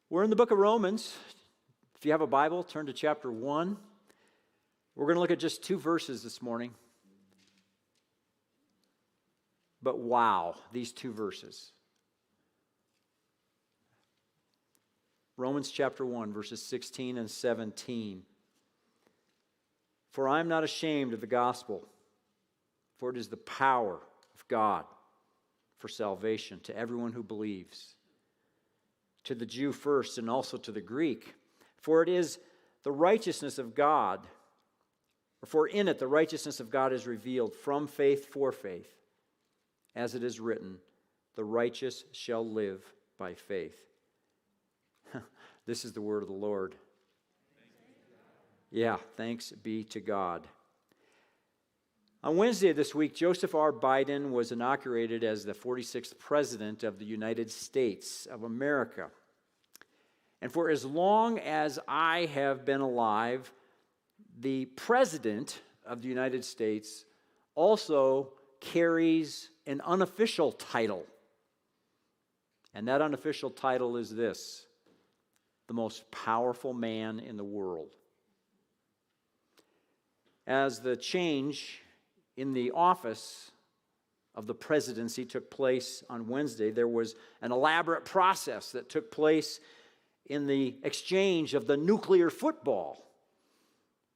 We're in the book of Romans. If you have a Bible, turn to chapter 1. We're going to look at just 2 verses this morning. But wow, these 2 verses. Romans chapter 1, verses 16 and 17. For I am not ashamed of the gospel, for it is the power of God for salvation to everyone who believes, to the Jew first and also to the Greek. For it is the righteousness of God, for in it the righteousness of God is revealed from faith for faith, as it is written, the righteous shall live by faith. This is the word of the Lord. Yeah, thanks be to God. On Wednesday this week, Joseph R. Biden was inaugurated as the 46th President of the United States of America. And for as long as I have been alive, the President of the United States also carries an unofficial title. And that unofficial title is this: the most powerful man in the world. As the change in the office of the presidency took place on Wednesday, there was an elaborate process that took place in the exchange of the nuclear football,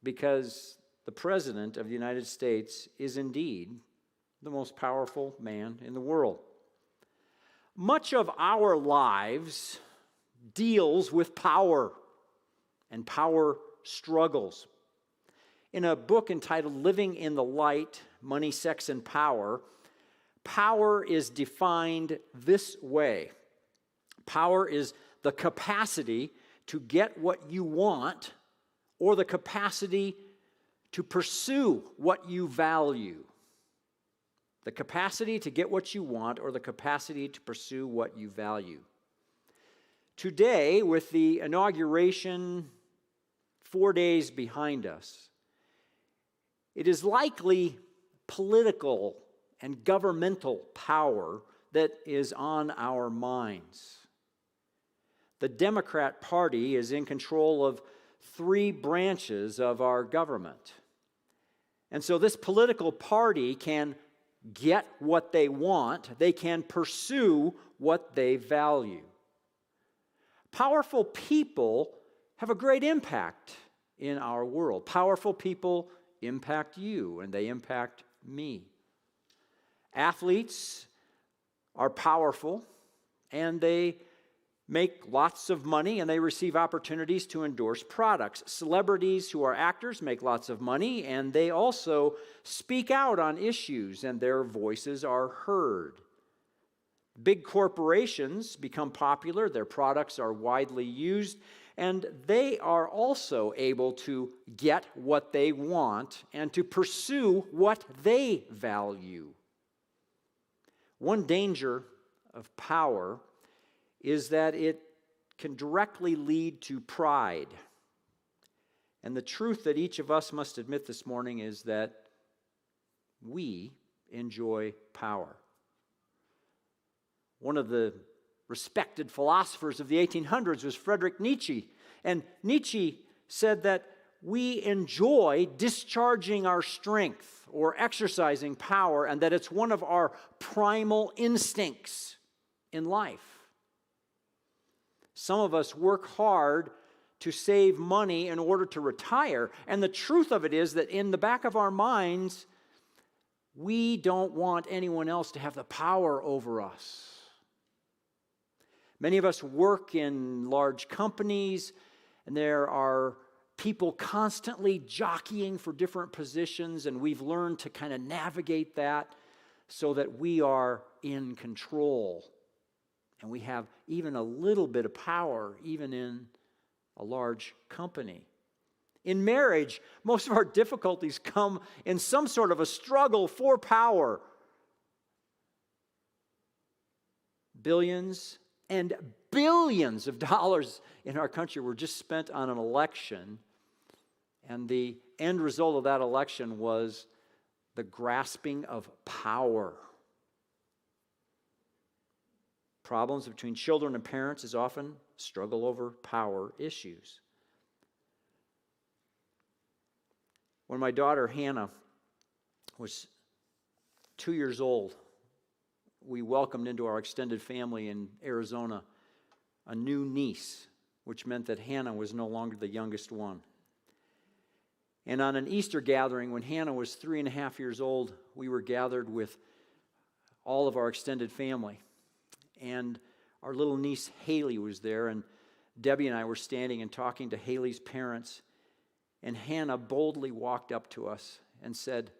because the President of the United States is indeed the most powerful man in the world. Much of our lives deals with power and power struggles. In a book entitled Living in the Light, Money, Sex, and Power, power is defined this way. Power is the capacity to get what you want or the capacity to pursue what you value. The capacity to get what you want or the capacity to pursue what you value. Today, with the inauguration 4 days behind us, it is likely political and governmental power that is on our minds. The Democrat Party is in control of 3 branches of our government. And so this political party can get what they want. They can pursue what they value. Powerful people have a great impact in our world. Powerful people impact you, and they impact me. Athletes are powerful, and they make lots of money, and they receive opportunities to endorse products. Celebrities who are actors make lots of money, and they also speak out on issues, and their voices are heard. Big corporations become popular, their products are widely used, and they are also able to get what they want and to pursue what they value. One danger of power is that it can directly lead to pride. And the truth that each of us must admit this morning is that we enjoy power. One of the respected philosophers of the 1800s was Friedrich Nietzsche. And Nietzsche said that we enjoy discharging our strength or exercising power, and that it's one of our primal instincts in life. Some of us work hard to save money in order to retire, and the truth of it is that in the back of our minds, we don't want anyone else to have the power over us. Many of us work in large companies, and there are people constantly jockeying for different positions, and we've learned to kind of navigate that so that we are in control. And we have even a little bit of power, even in a large company. In marriage, most of our difficulties come in some sort of a struggle for power. Billions and billions of dollars in our country were just spent on an election, and the end result of that election was the grasping of power. problems between children and parents is often struggle over power issues. When my daughter Hannah was 2 years old, we welcomed into our extended family in Arizona a new niece, which meant that Hannah was no longer the youngest one. And on an Easter gathering, when Hannah was 3.5 years old, we were gathered with all of our extended family. And our little niece Haley was there, and Debbie and I were standing and talking to Haley's parents. And Hannah boldly walked up to us and said,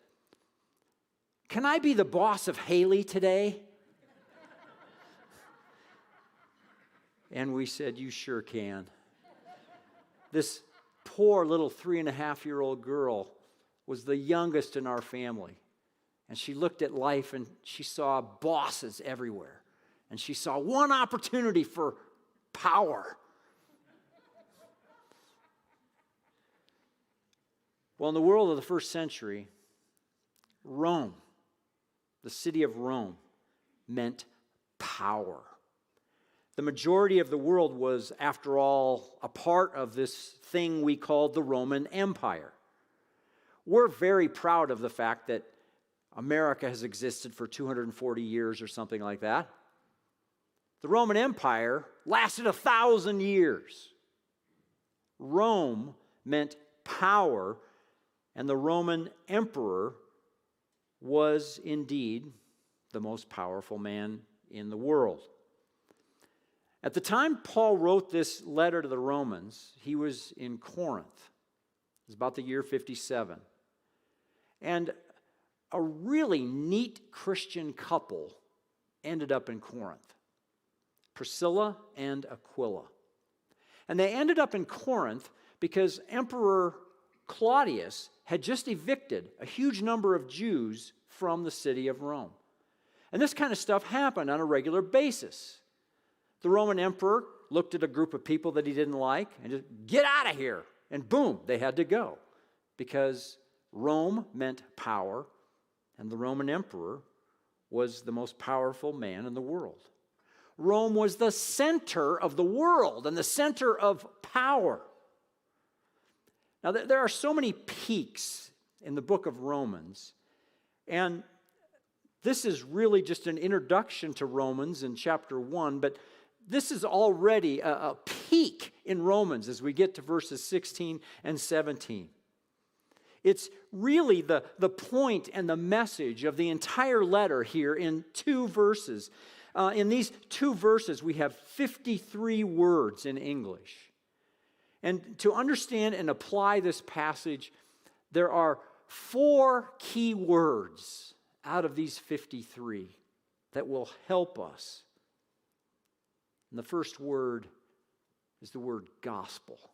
"Can I be the boss of Haley today?" And we said, "You sure can." This poor little 3.5-year-old girl was the youngest in our family. And she looked at life and she saw bosses everywhere. And she saw one opportunity for power. Well, in the world of the first century, Rome, the city of Rome, meant power. The majority of the world was, after all, a part of this thing we called the Roman Empire. We're very proud of the fact that America has existed for 240 years or something like that. The Roman Empire lasted 1,000 years. Rome meant power, and the Roman emperor was indeed the most powerful man in the world. At the time Paul wrote this letter to the Romans, he was in Corinth. It was about the year 57. And a really neat Christian couple ended up in Corinth, Priscilla and Aquila. And they ended up in Corinth because Emperor Claudius had just evicted a huge number of Jews from the city of Rome. And this kind of stuff happened on a regular basis. The Roman emperor looked at a group of people that he didn't like and just, "Get out of here!" And boom, they had to go. Because Rome meant power, and the Roman emperor was the most powerful man in the world. Rome was the center of the world and the center of power. Now, there are so many peaks in the book of Romans, and this is really just an introduction to Romans in chapter 1, but this is already a peak in Romans as we get to verses 16 and 17. It's really the point and the message of the entire letter here in 2 verses. In these 2 verses, we have 53 words in English. And to understand and apply this passage, there are 4 key words out of these 53 that will help us. And the first word is the word gospel.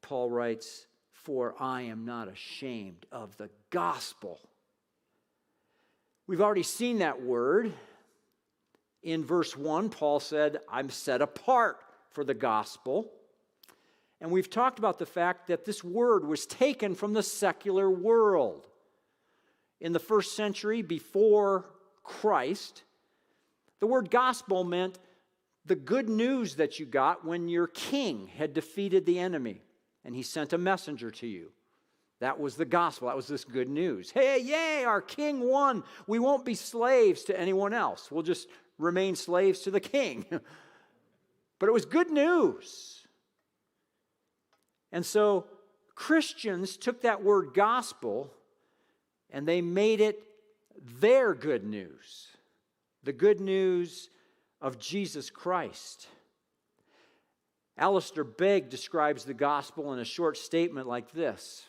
Paul writes, "For I am not ashamed of the gospel." We've already seen that word. In verse 1, Paul said, "I'm set apart for the gospel." And we've talked about the fact that this word was taken from the secular world. In the first century, before Christ, the word gospel meant the good news that you got when your king had defeated the enemy and he sent a messenger to you. That was the gospel. That was this good news. Hey, yay, our king won. We won't be slaves to anyone else. We'll just remain slaves to the king. But it was good news. And so Christians took that word gospel and they made it their good news. The good news of Jesus Christ. Alistair Begg describes the gospel in a short statement like this.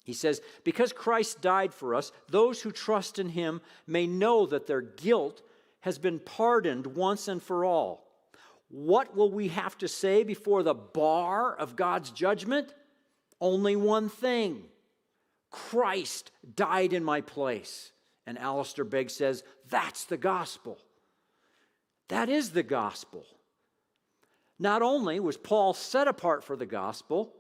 He says, "Because Christ died for us, those who trust in him may know that their guilt has been pardoned once and for all. What will we have to say before the bar of God's judgment? Only one thing. Christ died in my place." And Alistair Begg says, that's the gospel. That is the gospel. Not only was Paul set apart for the gospel,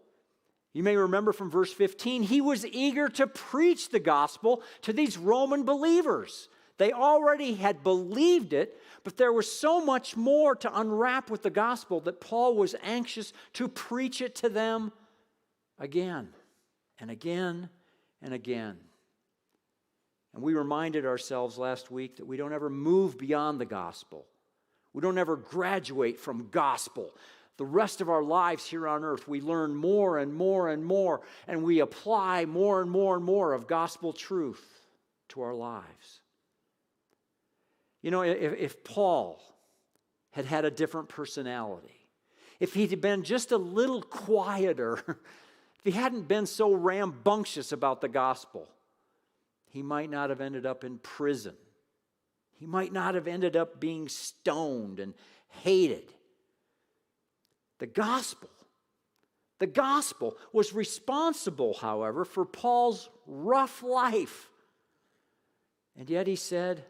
you may remember from verse 15, he was eager to preach the gospel to these Roman believers. They already had believed it, but there was so much more to unwrap with the gospel that Paul was anxious to preach it to them again and again and again. And we reminded ourselves last week that we don't ever move beyond the gospel. We don't ever graduate from gospel. The rest of our lives here on earth, we learn more and more and more, and we apply more and more and more of gospel truth to our lives. You know, if Paul had had a different personality, if he'd been just a little quieter, if he hadn't been so rambunctious about the gospel, he might not have ended up in prison. He might not have ended up being stoned and hated. The gospel was responsible, however, for Paul's rough life. And yet he said,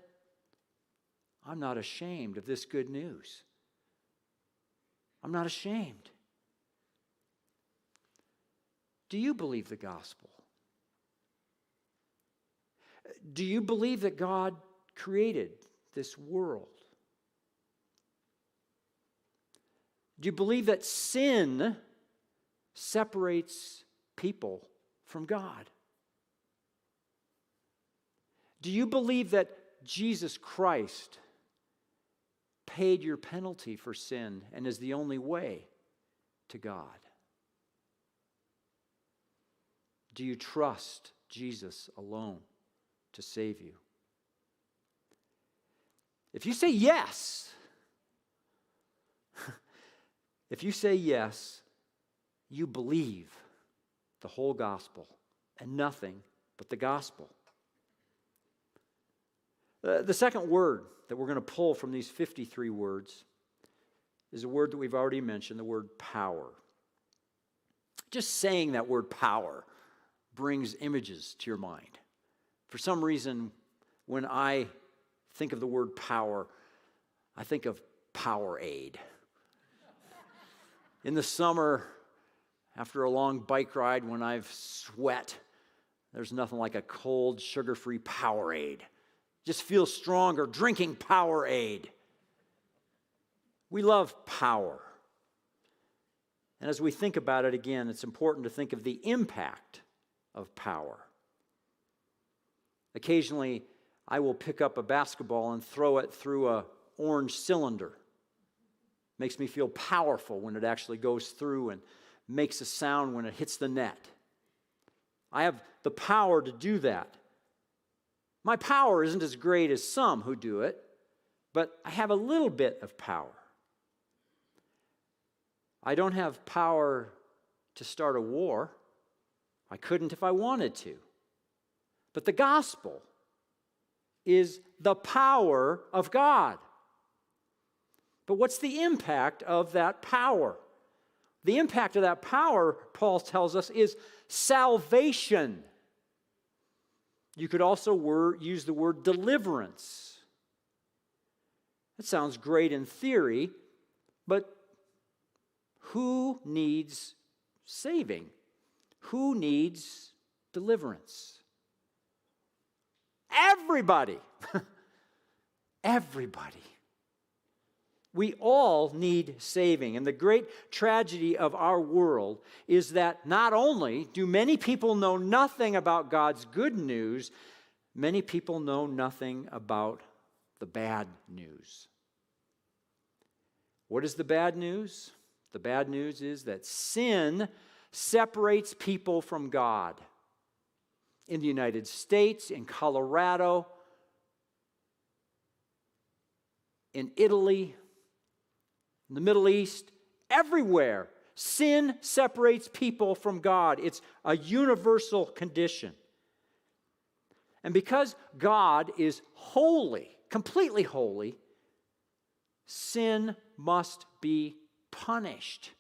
I'm not ashamed of this good news. I'm not ashamed. Do you believe the gospel? Do you believe that God created this world? Do you believe that sin separates people from God? Do you believe that Jesus Christ paid your penalty for sin and is the only way to God? Do you trust Jesus alone to save you? If you say yes, you believe the whole gospel and nothing but the gospel. The second word that we're going to pull from these 53 words is a word that we've already mentioned, the word power. Just saying that word power brings images to your mind. For some reason, when I think of the word power, I think of Powerade. In the summer, after a long bike ride, when I've sweat, there's nothing like a cold, sugar-free Powerade. Just feel stronger drinking Powerade. We love power. And as we think about it again, it's important to think of the impact of power. Occasionally, I will pick up a basketball and throw it through an orange cylinder. Makes me feel powerful when it actually goes through and makes a sound when it hits the net. I have the power to do that. My power isn't as great as some who do it, but I have a little bit of power. I don't have power to start a war. I couldn't if I wanted to. But the gospel is the power of God. But what's the impact of that power? The impact of that power, Paul tells us, is salvation. You could also use the word deliverance. That sounds great in theory, but who needs saving? Who needs deliverance? Everybody. Everybody. We all need saving. And the great tragedy of our world is that not only do many people know nothing about God's good news, many people know nothing about the bad news. What is the bad news? The bad news is that sin separates people from God. In the United States, in Colorado, in Italy, in the Middle East, everywhere, sin separates people from God. It's a universal condition. And because God is holy, completely holy, sin must be punished.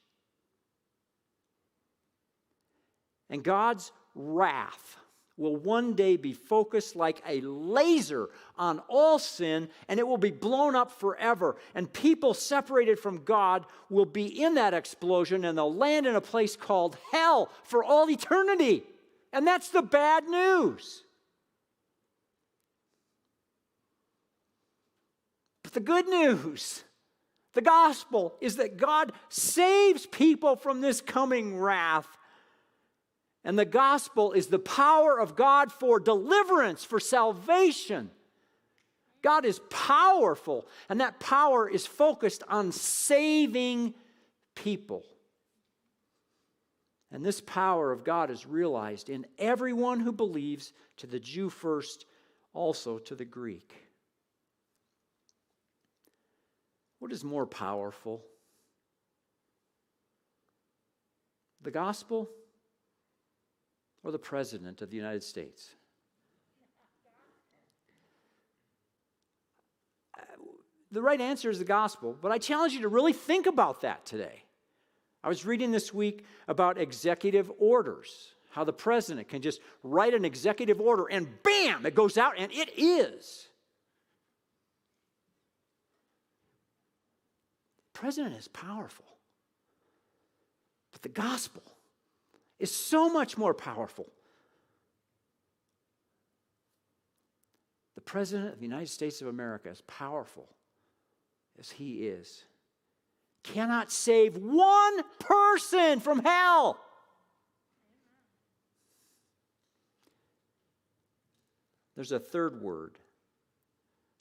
And God's wrath will one day be focused like a laser on all sin, and it will be blown up forever. And people separated from God will be in that explosion, and they'll land in a place called hell for all eternity. And that's the bad news. the good news. The gospel is that God saves people from this coming wrath. And the gospel is the power of God for deliverance, for salvation. God is powerful, and that power is focused on saving people. And this power of God is realized in everyone who believes, to the Jew first, also to the Greek. What is more powerful? The gospel or the President of the United States? The right answer is the gospel, but I challenge you to really think about that today. I was reading this week about executive orders, how the president can just write an executive order and bam, it goes out and it is. The president is powerful, but the gospel is so much more powerful. The President of the United States of America, as powerful as he is, cannot save one person from hell. There's a third word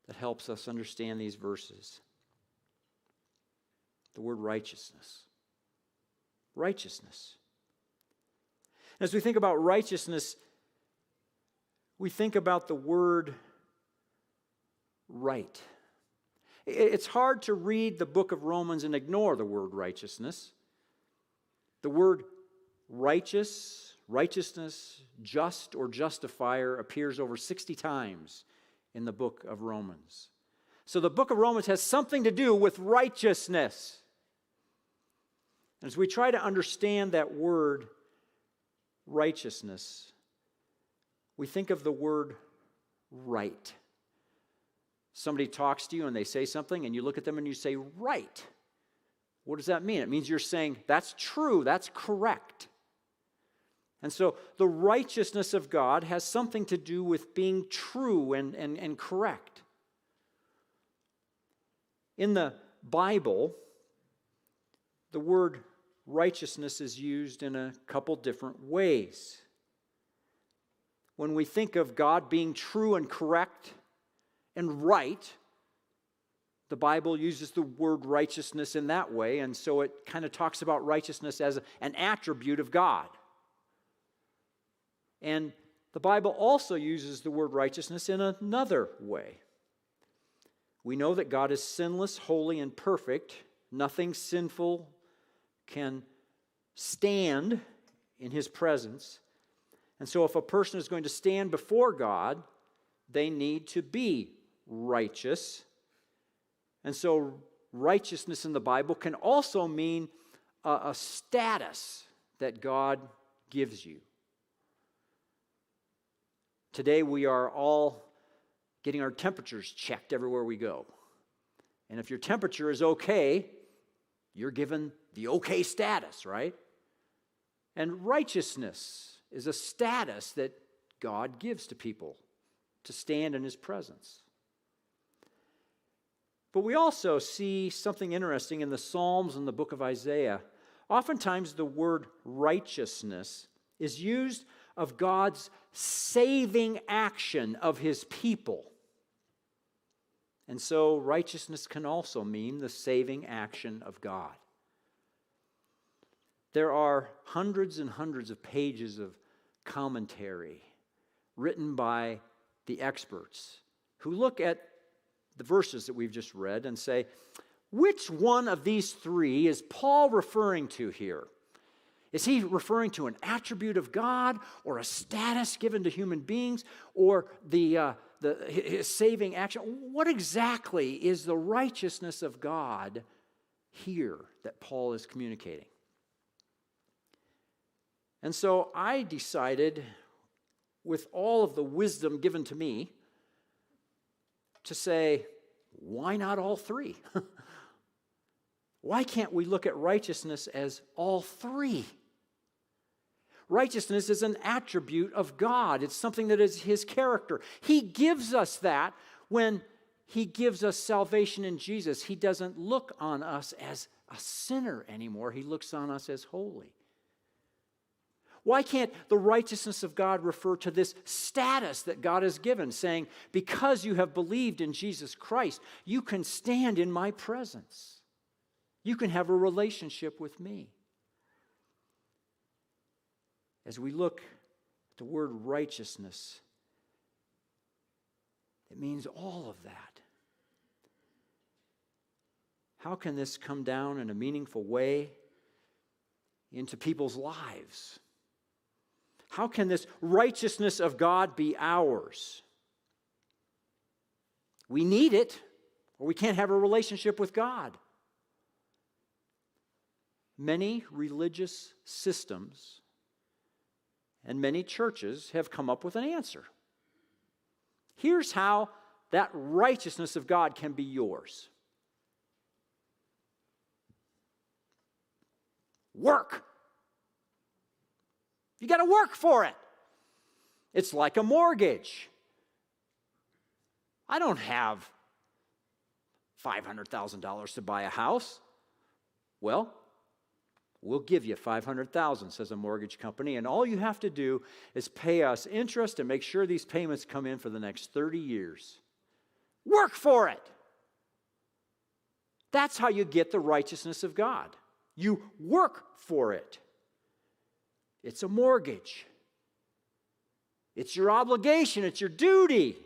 that helps us understand these verses. The word righteousness. Righteousness. As we think about righteousness, we think about the word right. It's hard to read the book of Romans and ignore the word righteousness. The word righteous, righteousness, just, or justifier appears over 60 times in the book of Romans. So the book of Romans has something to do with righteousness. As we try to understand that word righteousness, we think of the word right. Somebody talks to you and they say something and you look at them and you say, right. What does that mean? It means you're saying, that's true, that's correct. And so the righteousness of God has something to do with being true and correct. In the Bible, the word righteousness is used in a couple different ways. When we think of God being true and correct and right, the Bible uses the word righteousness in that way, and so it kind of talks about righteousness as an attribute of God. And the Bible also uses the word righteousness in another way. We know that God is sinless, holy, and perfect. Nothing sinful can stand in His presence. And so if a person is going to stand before God, they need to be righteous. And so righteousness in the Bible can also mean a status that God gives you. Today we are all getting our temperatures checked everywhere we go. And if your temperature is okay, you're given the okay status, right? And righteousness is a status that God gives to people to stand in His presence. But we also see something interesting in the Psalms and the book of Isaiah. Oftentimes the word righteousness is used of God's saving action of His people. And so righteousness can also mean the saving action of God. There are hundreds and hundreds of pages of commentary written by the experts who look at the verses that we've just read and say, which one of these three is Paul referring to here? Is he referring to an attribute of God or a status given to human beings or his saving action? What exactly is the righteousness of God here that Paul is communicating? And so I decided, with all of the wisdom given to me, to say, why not all three? Why can't we look at righteousness as all three? Righteousness is an attribute of God. It's something that is His character. He gives us that when He gives us salvation in Jesus. He doesn't look on us as a sinner anymore. He looks on us as holy. Why can't the righteousness of God refer to this status that God has given, saying, because you have believed in Jesus Christ, you can stand in my presence. You can have a relationship with me. As we look at the word righteousness, it means all of that. How can this come down in a meaningful way into people's lives? How can this righteousness of God be ours? We need it, or we can't have a relationship with God. Many religious systems and many churches have come up with an answer. Here's how that righteousness of God can be yours. Work. You got to work for it. It's like a mortgage. I don't have $500,000 to buy a house. Well, we'll give you $500,000, says a mortgage company, and all you have to do is pay us interest and make sure these payments come in for the next 30 years. Work for it. That's how you get the righteousness of God. You work for it. It's a mortgage. It's your obligation. It's your duty.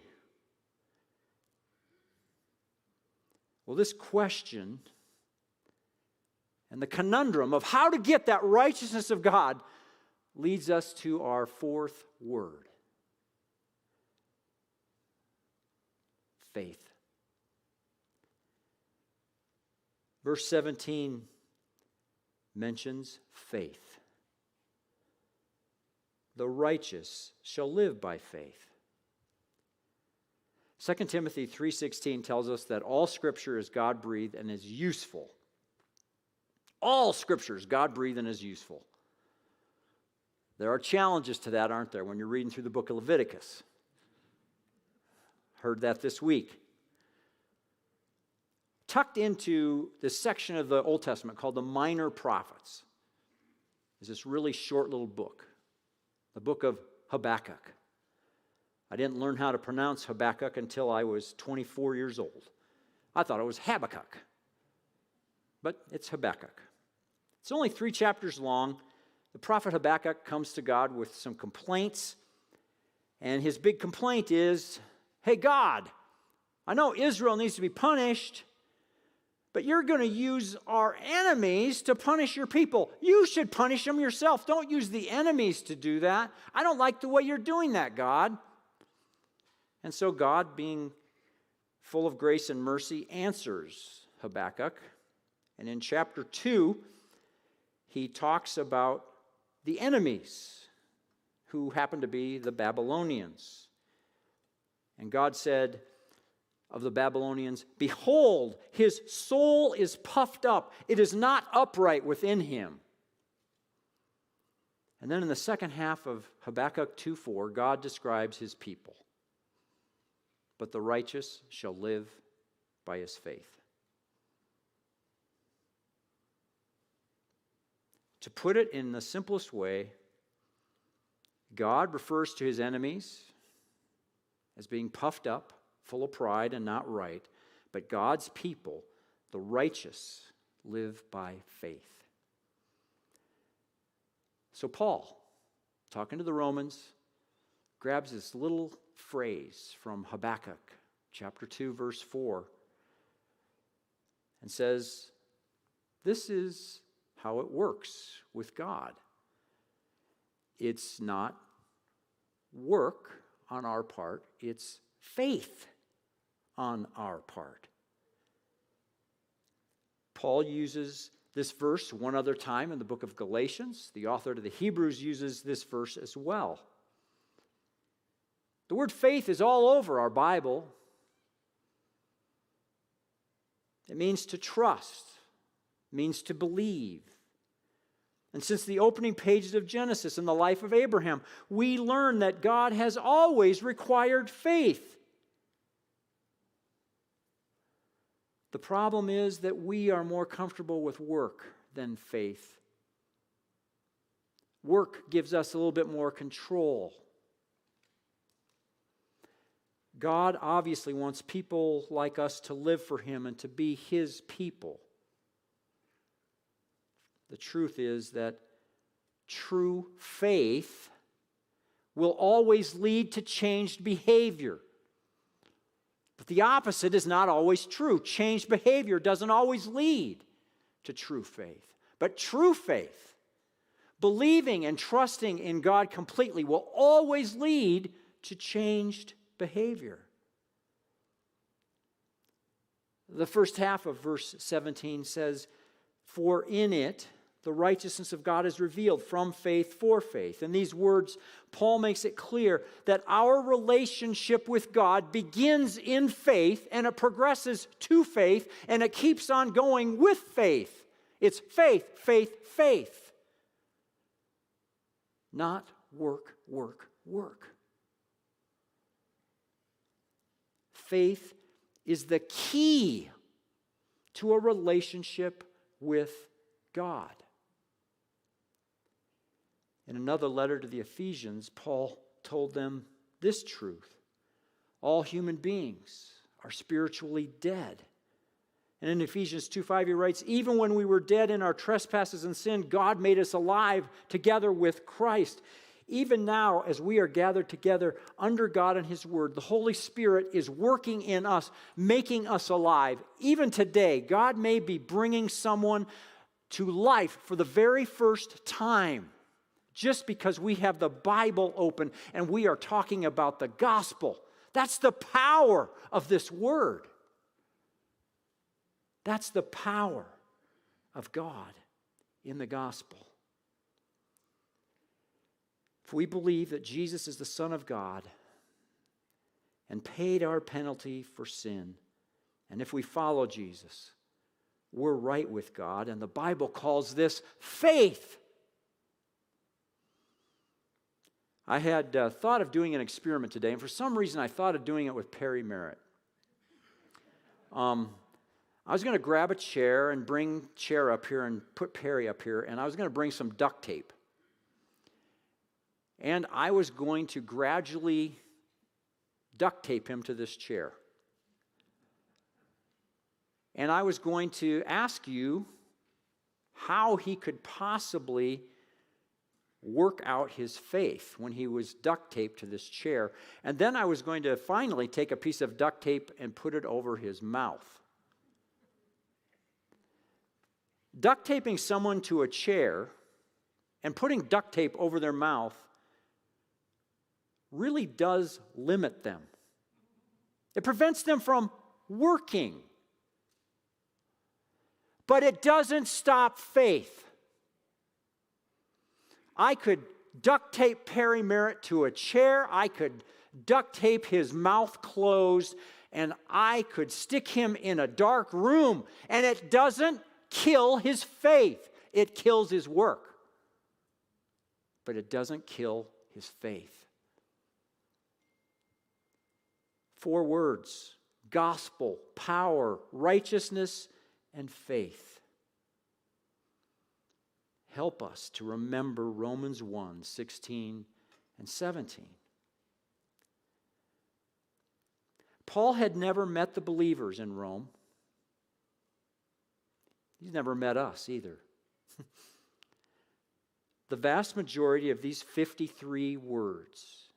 Well, this question and the conundrum of how to get that righteousness of God leads us to our fourth word. Faith. Verse 17 mentions faith. The righteous shall live by faith. 2 Timothy 3:16 tells us that all Scripture is God-breathed and is useful. All Scripture is God-breathed and is useful. There are challenges to that, aren't there, when you're reading through the book of Leviticus? Heard that this week. Tucked into this section of the Old Testament called the Minor Prophets is this really short little book, the book of Habakkuk. I didn't learn how to pronounce Habakkuk until I was 24 years old. I thought it was Habakkuk, but it's Habakkuk. It's only 3 chapters long. The prophet Habakkuk comes to God with some complaints, and his big complaint is, hey, God, I know Israel needs to be punished, but you're going to use our enemies to punish your people. You should punish them yourself. Don't use the enemies to do that. I don't like the way you're doing that, God. And so God, being full of grace and mercy, answers Habakkuk. And in chapter 2, he talks about the enemies who happen to be the Babylonians. And God said of the Babylonians, behold, his soul is puffed up. It is not upright within him. And then in the second half of Habakkuk 2:4, God describes his people. But the righteous shall live by his faith. To put it in the simplest way, God refers to his enemies as being puffed up, full of pride and not right, but God's people, the righteous, live by faith. So Paul, talking to the Romans, grabs this little phrase from Habakkuk, chapter 2, verse 4, and says, this is how it works with God. It's not work on our part, it's faith on our part. Paul uses this verse one other time in the book of Galatians. The author to the Hebrews uses this verse as well. The word faith is all over our Bible. It means to trust. It means to believe. And since the opening pages of Genesis and the life of Abraham, we learn that God has always required faith. The problem is that we are more comfortable with work than faith. Work gives us a little bit more control. God obviously wants people like us to live for Him and to be His people. The truth is that true faith will always lead to changed behavior. But the opposite is not always true. Changed behavior doesn't always lead to true faith. But true faith, believing and trusting in God completely, will always lead to changed behavior. The first half of verse 17 says, "For in it the righteousness of God is revealed from faith for faith." In these words, Paul makes it clear that our relationship with God begins in faith, and it progresses to faith, and it keeps on going with faith. It's faith, faith, faith. Not work, work, work. Faith is the key to a relationship with God. In another letter to the Ephesians, Paul told them this truth: all human beings are spiritually dead. And in Ephesians 2:5 he writes, "Even when we were dead in our trespasses and sin, God made us alive together with Christ." Even now, as we are gathered together under God and His Word, the Holy Spirit is working in us, making us alive. Even today, God may be bringing someone to life for the very first time, just because we have the Bible open and we are talking about the gospel. That's the power of this word. That's the power of God in the gospel. If we believe that Jesus is the Son of God and paid our penalty for sin, and if we follow Jesus, we're right with God, and the Bible calls this faith. I had thought of doing an experiment today, and for some reason I thought of doing it with Perry Merritt. I was going to grab a chair and bring chair up here and put Perry up here, and I was going to bring some duct tape. And I was going to gradually duct tape him to this chair. And I was going to ask you how he could possibly work out his faith when he was duct taped to this chair. And then I was going to finally take a piece of duct tape and put it over his mouth. Duct taping someone to a chair and putting duct tape over their mouth really does limit them. It prevents them from working. But it doesn't stop faith. I could duct tape Perry Merritt to a chair. I could duct tape his mouth closed. And I could stick him in a dark room. And it doesn't kill his faith. It kills his work. But it doesn't kill his faith. 4 words: gospel, power, righteousness, and faith. Help us to remember Romans 1:16 and 17. Paul had never met the believers in Rome. He's never met us either. The vast majority of these 53 words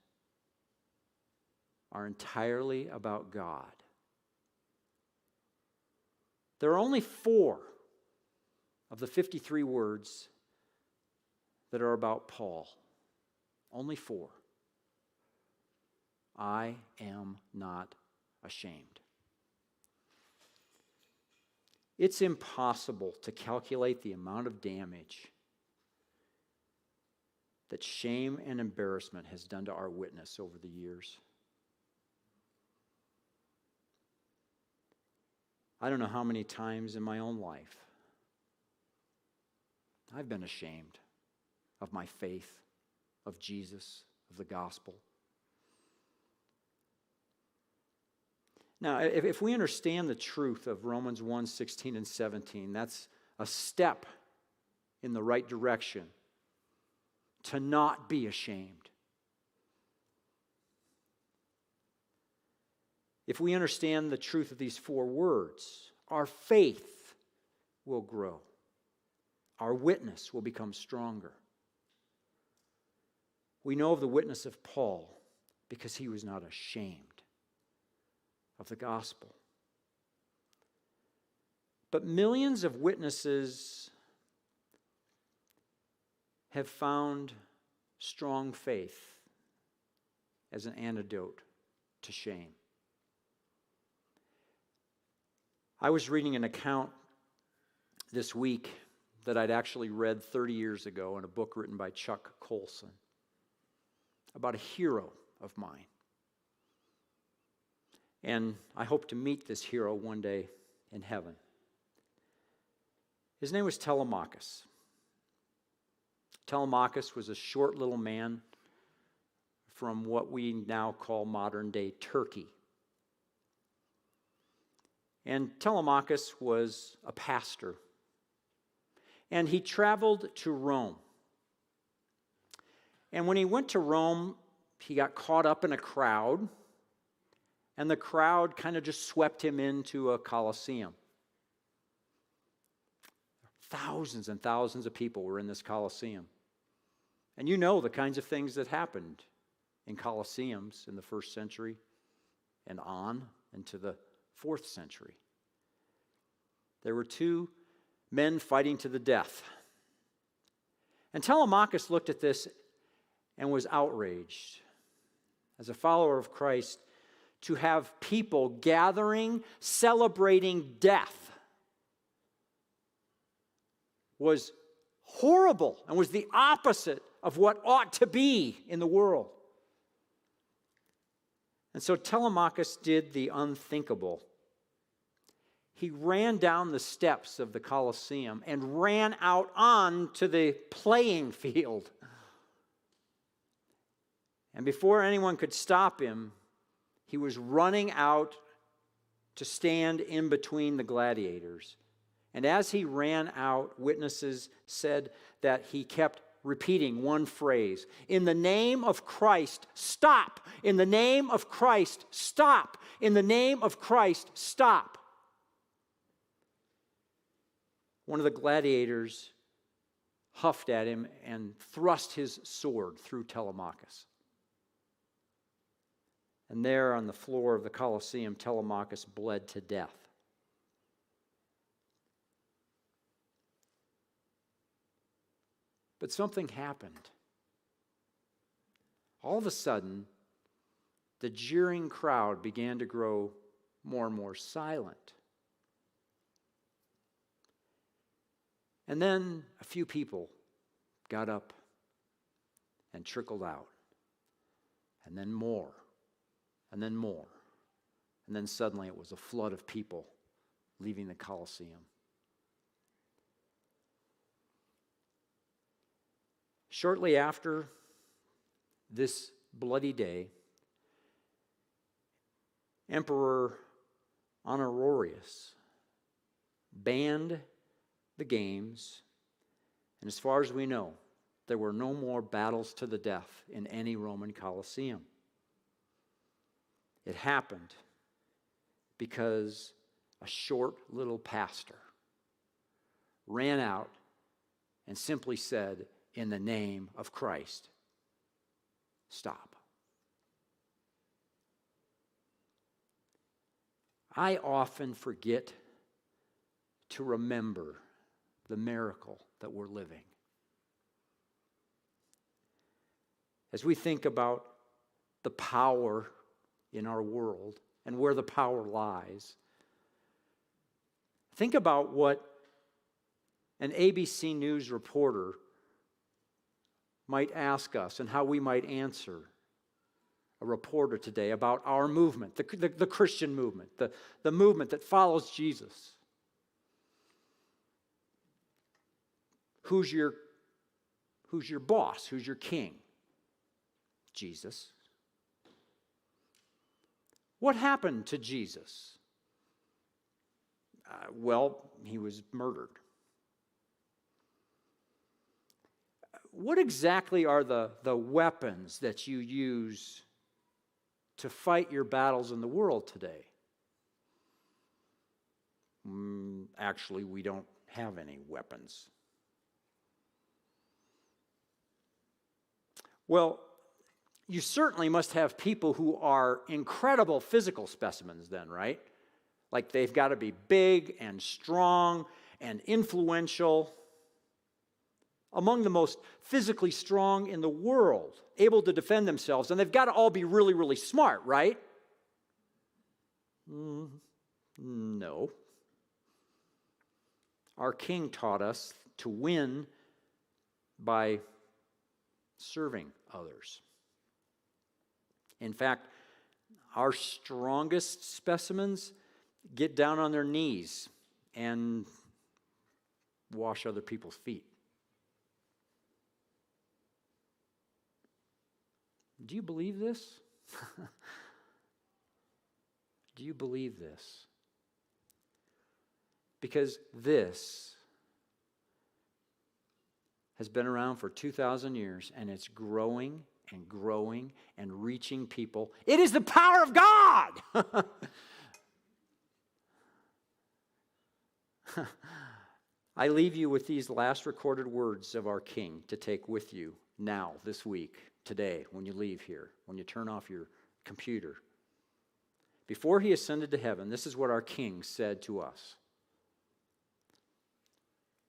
are entirely about God. There are only 4 of the 53 words that are about Paul. Only 4. I am not ashamed. It's impossible to calculate the amount of damage that shame and embarrassment has done to our witness over the years. I don't know how many times in my own life I've been ashamed of my faith, of Jesus, of the gospel. Now, if we understand the truth of Romans 1, 16 and 17, that's a step in the right direction to not be ashamed. If we understand the truth of these 4 words, our faith will grow. Our witness will become stronger. We know of the witness of Paul because he was not ashamed of the gospel. But millions of witnesses have found strong faith as an antidote to shame. I was reading an account this week that I'd actually read 30 years ago in a book written by Chuck Colson about a hero of mine. And I hope to meet this hero one day in heaven. His name was Telemachus. Telemachus was a short little man from what we now call modern-day Turkey. And Telemachus was a pastor. And he traveled to Rome. And when he went to Rome, he got caught up in a crowd. And the crowd kind of just swept him into a Colosseum. Thousands and thousands of people were in this Colosseum. And you know the kinds of things that happened in Colosseums in the 1st century and on into the 4th century. There were 2 men fighting to the death. And Telemachus looked at this and was outraged. As a follower of Christ, to have people gathering, celebrating death was horrible and was the opposite of what ought to be in the world. And so Telemachus did the unthinkable. He ran down the steps of the Colosseum and ran out onto the playing field. And before anyone could stop him, he was running out to stand in between the gladiators. And as he ran out, witnesses said that he kept repeating one phrase: "In the name of Christ, stop! In the name of Christ, stop! In the name of Christ, stop!" One of the gladiators huffed at him and thrust his sword through Telemachus. And there on the floor of the Colosseum, Telemachus bled to death. But something happened. All of a sudden, the jeering crowd began to grow more and more silent. And then a few people got up and trickled out. And then more. And then more. And then suddenly it was a flood of people leaving the Colosseum. Shortly after this bloody day, Emperor Honorius banned the games, and as far as we know, there were no more battles to the death in any Roman Colosseum. It happened because a short little pastor ran out and simply said, "In the name of Christ, stop." I often forget to remember the miracle that we're living. As we think about the power in our world and where the power lies, think about what an ABC News reporter might ask us and how we might answer a reporter today about our movement, the Christian movement, the movement that follows Jesus. Who's your boss? Who's your king? Jesus. What happened to Jesus? Well, he was murdered. What exactly are the weapons that you use to fight your battles in the world today? Actually, we don't have any weapons. Well, you certainly must have people who are incredible physical specimens then, right? Like they've got to be big and strong and influential. Among the most physically strong in the world, able to defend themselves. And they've got to all be really, really smart, right? No. Our King taught us to win by serving others. In fact, our strongest specimens get down on their knees and wash other people's feet. Do you believe this? Do you believe this? Because this has been around for 2,000 years, and it's growing and growing and reaching people. It is the power of God! I leave you with these last recorded words of our King to take with you now, this week, today, when you leave here, when you turn off your computer. Before he ascended to heaven, this is what our King said to us.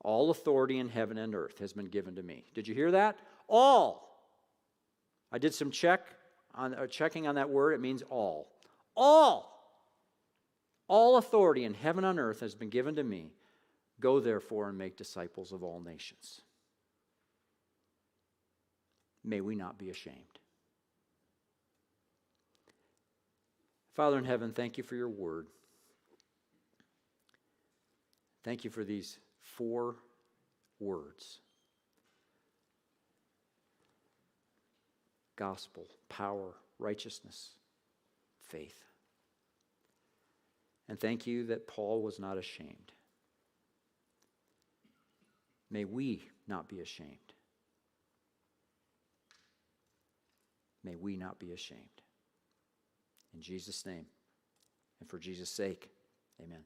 All authority in heaven and earth has been given to me. Did you hear that? All. I did some checking on that word. It means all. All. All authority in heaven and earth has been given to me. Go therefore and make disciples of all nations. May we not be ashamed. Father in heaven, thank you for your word. Thank you for these 4 words. Gospel, power, righteousness, faith. And thank you that Paul was not ashamed. May we not be ashamed. May we not be ashamed. In Jesus' name and for Jesus' sake, amen.